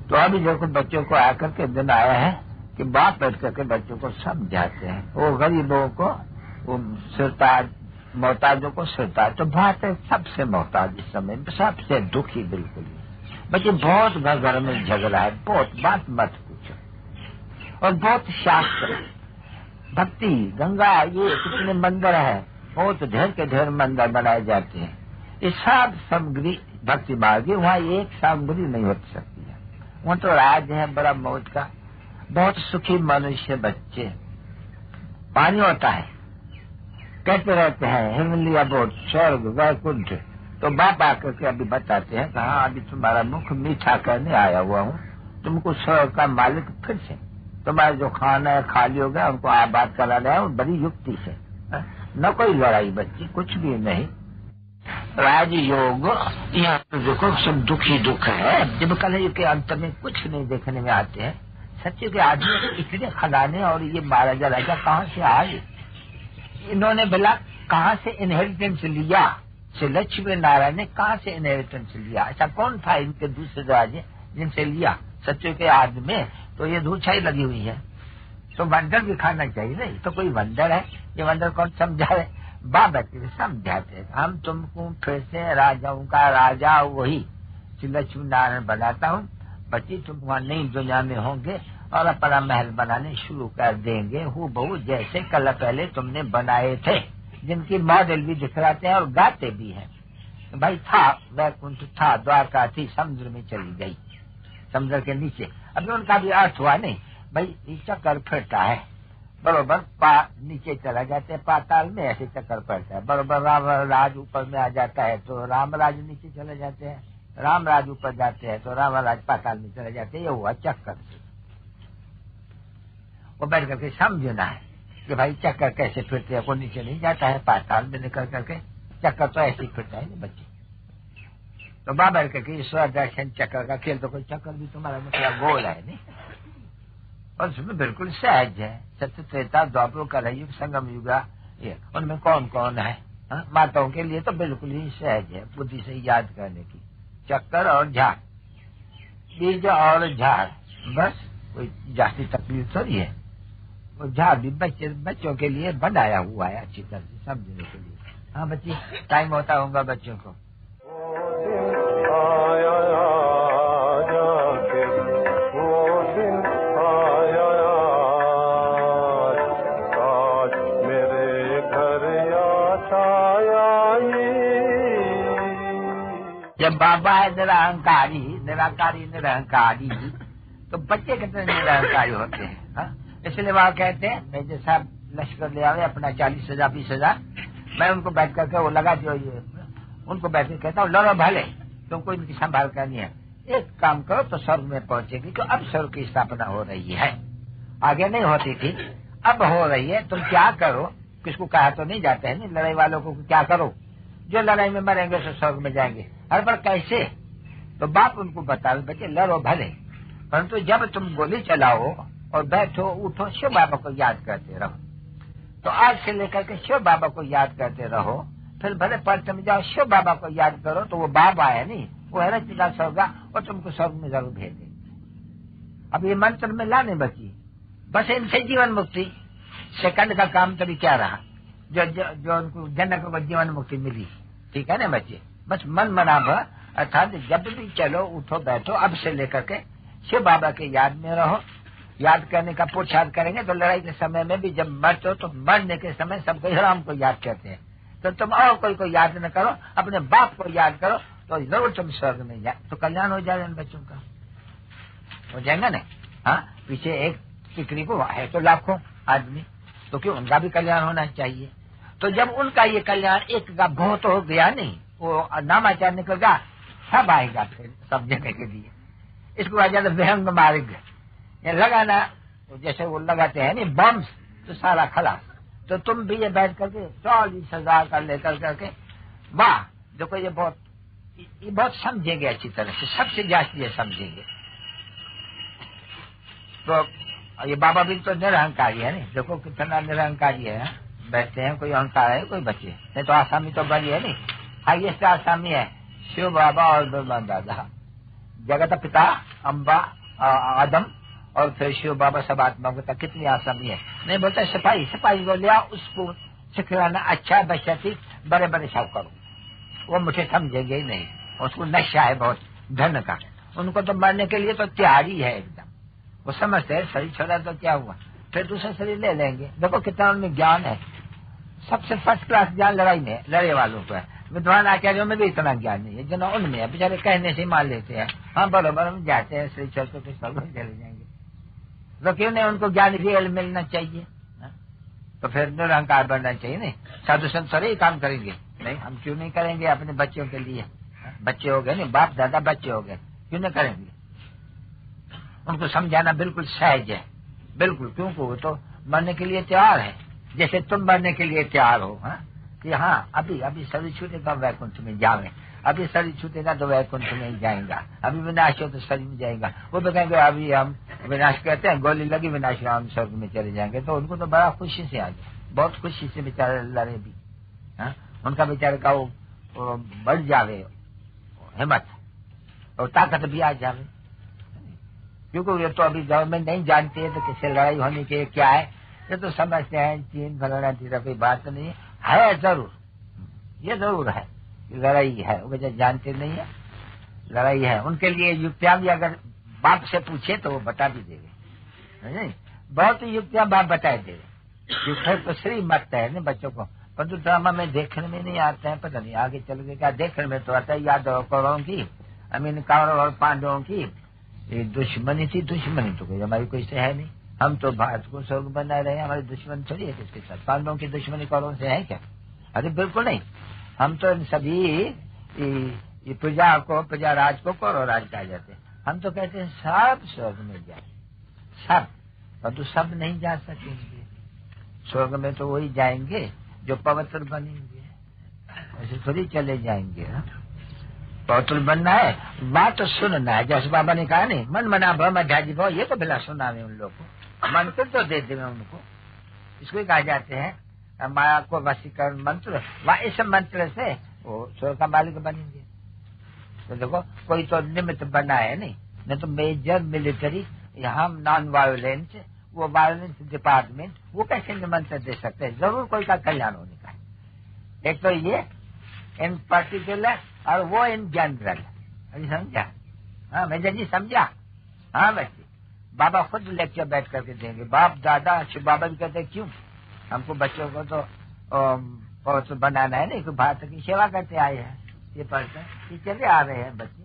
तो अभी देखो बच्चों को आकर के दिन आया है कि बाप बैठ करके बच्चों को समझाते हैं, वो गरीबों को, वो सिरताज मोहताजों को सिरताज, तो बात है सबसे मोहताज इस समय, सबसे दुखी बिल्कुल। बच्चे बहुत घर में झगड़ा है, बहुत बात मत पूछो। और बहुत शास्त्र भक्ति गंगा, ये कितने मंदिर है, बहुत ढेर के ढेर मंदिर बनाए जाते हैं। ये सब सामग्री भक्ति मार्ग, वहाँ एक सामग्री नहीं हो सकती है। वहाँ तो राज है बड़ा मौज का, बहुत सुखी मनुष्य बच्चे। पानी होता है, कहते रहते हैं हिमली अबोध स्वर्ग वैकुंठ, तो बाप आकर के अभी बताते हैं कहाँ अभी तुम्हारा मुख मीठा करने आया हुआ हूँ, तुमको स्वर्ग का मालिक फिर से तुम्हारा जो खाना है खा लियोगे, उनको आबाद करा रहा है, बड़ी युक्ति से, न कोई लड़ाई बच्ची, कुछ भी नहीं। राजयोग यहाँ देखो सब दुखी दुख है। जब कलयुग के अंत में कुछ नहीं देखने में आते हैं, सच्चे के आदमी इतने खदाने और ये महाराजा राजा कहाँ से आए? इन्होंने भला कहाँ से इनहेरिटेंस लिया? श्री लक्ष्मी नारायण ने कहाँ से इनहेरिटेंस लिया? ऐसा कौन था इनके दूसरे राजे जिनसे लिया? सच्चे के आदमी में तो ये धूछाई लगी हुई है, तो वंडर भी खाना चाहिए। नहीं तो कोई वंडर है, ये वंडर कौन समझा है? बाबा के समझाते हैं, हम तुमको फिर से राजाओं का राजा वही श्री लक्ष्मी नारायण बनाता हूँ। बच्ची तुम वहाँ नई दुनिया में होंगे और अपना महल बनाने शुरू कर देंगे, हूबहू जैसे कल पहले तुमने बनाए थे, जिनकी मॉडल भी दिखलाते हैं और गाते भी हैं। भाई था वैकुंठ था, द्वारका थी, समुद्र में चली गई, समुद्र के नीचे। अभी उनका भी अर्थ हुआ नहीं भाई, चक्कर फिरता है बरोबर, नीचे चला जाते हैं पाताल में, ऐसे चक्कर पड़ता है बरोबर। राम राज ऊपर में आ जाता है तो राम राज नीचे चले जाते हैं, राम राज ऊपर जाते हैं तो राम राज पाताल में चले जाते हैं। ये हुआ चक्कर से। वो बैठ करके समझना है कि भाई चक्कर कैसे फिरते हैं, कोई नीचे नहीं जाता है पाताल में निकल करके, चक्कर तो ऐसे ही फिरता है ना बच्चे। तो बाबा करके ईश्वर दर्शन चक्कर का खेल, तो कोई चक्कर भी तुम्हारा मतलब गोल है नहीं, और उसमें बिल्कुल सहज है। सत्य त्रेता द्वापर कलयुग संगम युगा, ये उनमें कौन कौन है? माताओं के लिए तो बिल्कुल ही सहज है, बुद्धि से याद करने की। चक्कर और झाड़, बीज और झाड़, बस कोई जास्ती तकलीफ थोड़ी है। वो झाड़ भी बच्चों के लिए बनाया हुआ है अच्छी तरह से समझने के लिए। हाँ बच्ची, टाइम होता होगा बच्चों को। जब बाबा है निरहंकारी, निराकारी निरहंकारी, तो बच्चे कितने निरहंकारी होते हैं। इसलिए वहाँ कहते हैं मेजर साहब लश्कर ले आवे अपना 40,000 20,000, मैं उनको बैठ करके वो लगा दियो, ये उनको बैठ कर कहता हूँ लड़ो भले, तुमको इनकी संभाल करनी है, एक काम करो तो स्वर्ग में पहुंचेगी। तो अब स्वर्ग की स्थापना हो रही है, आगे नहीं होती थी, अब हो रही है। तुम क्या करो, किसको कहा तो नहीं जाते है, नहीं लड़ाई वालों को क्या करो, जो लड़ाई में मरेंगे तो स्वर्ग में जाएंगे। हर बार कैसे? तो बाप उनको बता बच्चे लड़ो भले, परंतु जब तुम गोली चलाओ और बैठो उठो शिव बाबा को याद करते रहो। तो आज से लेकर के शिव बाबा को याद करते रहो, फिर भले पलट में जाओ शिव बाबा को याद करो, तो वो बाबा है नहीं, वो है रचिता स्वर्ग और तुमको स्वर्ग में जरूर भेजे। अब ये मंत्र में लाने बची, बस इनसे जीवन मुक्ति। सेकंड का काम तभी क्या रहा, जो उनको जनक को जीवन मुक्ति मिली। ठीक है ना बच्चे, बस मन मनाभ, अर्थात जब भी चलो उठो बैठो अब से लेकर के शिव बाबा के याद में रहो। याद करने का पुरुषार्थ करेंगे तो लड़ाई के समय में भी जब मरते हो तो मरने के समय सबको राम को याद करते हैं। तो तुम और कोई को याद न करो, अपने बाप को याद करो, तो जरूर तुम स्वर्ग में जाए, तो कल्याण हो जाएगा इन बच्चों का, हो जाएगा ना। हाँ, पीछे एक टिकरी को है तो लाखों आदमी, तो क्यों उनका भी कल्याण होना चाहिए। तो जब उनका ये कल्याण एक का बहुत हो गया नहीं, वो नामाचार निकल गया, सब आएगा फिर समझने के लिए। इसको आ जाता विहंग मार्ग, ये लगाना, तो जैसे वो लगाते हैं नहीं बम्स, तो सारा खलास। तो तुम भी ये बैठ करके 40,000 का लेकर करके वाह देखो ये बहुत समझेंगे अच्छी तरह से, सबसे ज्यादा ये समझेंगे। तो ये बाबा भी तो निरहंकारी है नहीं, देखो कितना निरहंकारी है। बैठते हैं, कोई अहंकार है कोई बचे नहीं, तो आसामी तो बड़ी है नहीं। हाईएस्ट आसामी है शिव बाबा और ब्रह्मा दादा, जगत पिता अम्बा आदम और फिर शिव बाबा सब आत्मा को। कितनी आसामी है। नहीं बोलता सिपाही को लिया, उसको सिखलाना अच्छा बच्चा थी, बड़े बड़े सब करो, वो मुझे समझेंगे ही नहीं। उसको नशा है बहुत धन का, उनको तो मरने के लिए तो तैयारी है एकदम। वो समझते हैं शरीर छोड़ा तो क्या हुआ, फिर दूसरा शरीर ले लेंगे। देखो कितना उनमें ज्ञान है, सबसे फर्स्ट क्लास ज्ञान लड़ाई में लड़े वालों को है। विद्वान आचार्यों में भी इतना ज्ञान नहीं है जितना उनमें है। बेचारे कहने से मान लेते हैं, हाँ बराबर हम जाते हैं शरीर छोड़ तो सब चले जाएंगे। तो क्यों नहीं उनको ज्ञान रियल मिलना चाहिए, तो फिर निरहंकार बनना चाहिए। नहीं साधु संत सारे काम करेंगे, नहीं हम क्यों नहीं करेंगे अपने बच्चों के लिए। बच्चे हो गए नहीं, बाप दादा बच्चे हो गए, क्यों नहीं करेंगे। उनको समझाना बिल्कुल सहज है, बिल्कुल, क्योंकि वो तो मरने के लिए तैयार है, जैसे तुम मरने के लिए तैयार हो। कि हाँ अभी शरीर छूटेगा वैकुंठ में जावे, अभी शरीर छूटेगा तो वैकुंठ में ही जाएगा, अभी विनाश हो तो शरीर में जाएगा। वो तो कहेंगे अभी हम विनाश कहते हैं, गोली लगी विनाश हम स्वर्ग में चले जाएंगे। तो उनको तो बड़ा खुशी से आ जाए, बहुत खुशी से बेचारे लड़े भी। उनका बेचारे का वो बढ़ जावे हिम्मत और ताकत भी आ जावे, क्योंकि ये तो अभी गवर्नमेंट नहीं जानती है तो किससे लड़ाई होने के क्या है। ये तो समझते हैं चीन फलाना तीसरा कोई बात तो नहीं है, जरूर ये जरूर है लड़ाई है, वो जानते नहीं है लड़ाई है। उनके लिए युक्तियां भी अगर बाप से पूछे तो वो बता भी देंगे, बहुत युक्तियां बाप बताए देंगे। युक्ति तो श्री मत है ना बच्चों को, परंतु ड्रामा में देखने में नहीं आता है, पता नहीं आगे चल के क्या। देखने में तो आता है यादव कौरवों की, कौरव और पांडवों की ये दुश्मनी थी। दुश्मनी तो कोई हमारी कोई से है नहीं, हम तो भारत को स्वर्ग बनाए रहे हैं, हमारी दुश्मनी थोड़ी है किसके साथ। पांडवों की दुश्मनी कौरवों से है क्या? अरे बिल्कुल नहीं। हम तो सभी प्रजा राज को कौरव राज कहा जाते हैं। हम तो कहते हैं सब स्वर्ग में जाए, सब, परंतु सब नहीं जा सकेंगे स्वर्ग में। तो वही जाएंगे जो पवित्र बनेंगे, ऐसे थोड़ी चले जाएंगे। पवित्र बनना है, बात तो सुनना है। जैसे बाबा ने कहा नहीं, मन मना भव मध्याजी भाव, ये तो बिला सुना है उन लोग को, मंत्र तो दे देंगे उनको। इसको कहा जाते हैं माया को वशीकरण मंत्र, इस मंत्र से वो स्वर्ग का मालिक बनेंगे। तो देखो कोई तो निमित्त बना है नहीं तो मेजर मिलिट्री यहाँ नॉन वायोलेंस, वो वायोलेंस डिपार्टमेंट, वो कैसे निमंत्रण दे सकते हैं? जरूर कोई का कल्याण होने का है। एक तो ये इन पर्टिकुलर और वो इन जनरल, अभी समझा? हाँ मेजर जी समझा? हाँ बच्चे, बाबा खुद लेक्चर बैठ करके देंगे। बाप दादा शिव बाबा भी कहते क्यों हमको बच्चों को तो पवित्र बनाना है, नहीं तो भारत की सेवा करते आए हैं, ये पढ़ते ये चले आ रहे हैं बच्चे,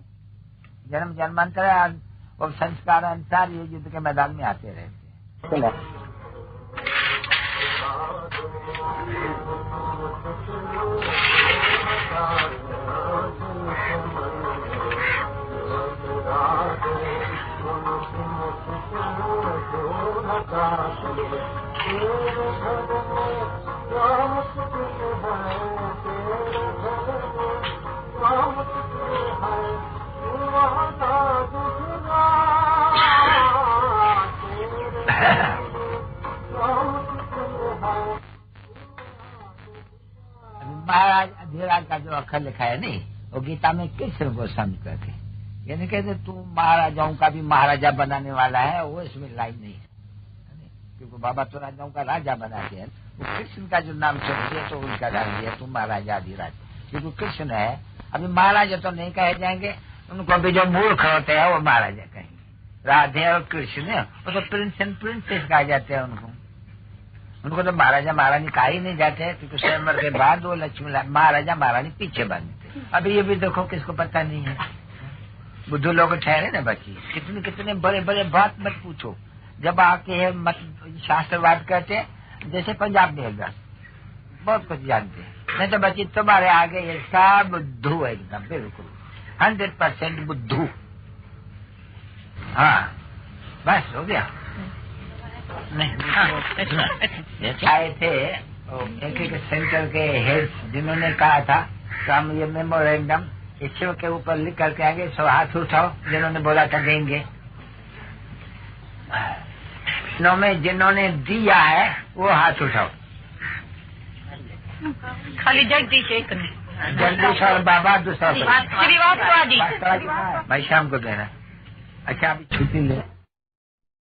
जन्म जन्मांतर और संस्कार अनुसार ये युद्ध के मैदान में आते रहते हैं। महाराज अधिराज का जो अक्षर लिखा है नहीं, वो गीता में कृष्ण को समझ करके, यानी कहते तू महाराजाओं का भी महाराजा बनाने वाला है, वो इसमें लाइन नहीं है। क्योंकि बाबा तो राजाओं का राजा बनाते हैं, वो कृष्ण का जो नाम सुनते है तो उनका नाम दिया तू महाराजा अधिराज, क्योंकि कृष्ण है। अभी महाराजा तो नहीं कहे जाएंगे, उनको भी जो मूर्ख होते हैं वो महाराजा कहेंगे। राधे और कृष्ण वो तो प्रिंस एंड प्रिंसेस कहा जाते हैं उनको तो महाराजा महारानी कहा ही नहीं जाते हैं, क्योंकि स्वयंवर के बाद वो लक्ष्मी महाराजा महारानी पीछे बनते। अभी ये भी देखो किसको पता नहीं है, बुद्धू लोग ठहरे ना बच्ची, कितने कितने बड़े बड़े बात मत पूछो। जब आके मत शास्त्रवाद करते हैं, जैसे पंजाब में एकदम बहुत कुछ जानते हैं, नहीं तो बच्ची तुम्हारे आगे ये सब बुद्धू है एकदम, बिल्कुल 100% बुद्धू। हाँ बस हो गया। नहीं आए थे एक एक सेंटर के हेड्स जिन्होंने कहा था तो हम ये मेमोरेंडम इश्यू के ऊपर लिख करके आगे, सो हाथ उठाओ जिन्होंने बोला था देंगे। में जिन्होंने दिया है वो हाथ उठाओ। खाली जगदीश एक ने, जगदीश और बाबा दूसरा श्रीवास्तव जी भाई शाम को देना। अच्छा अभी छुट्टी ले।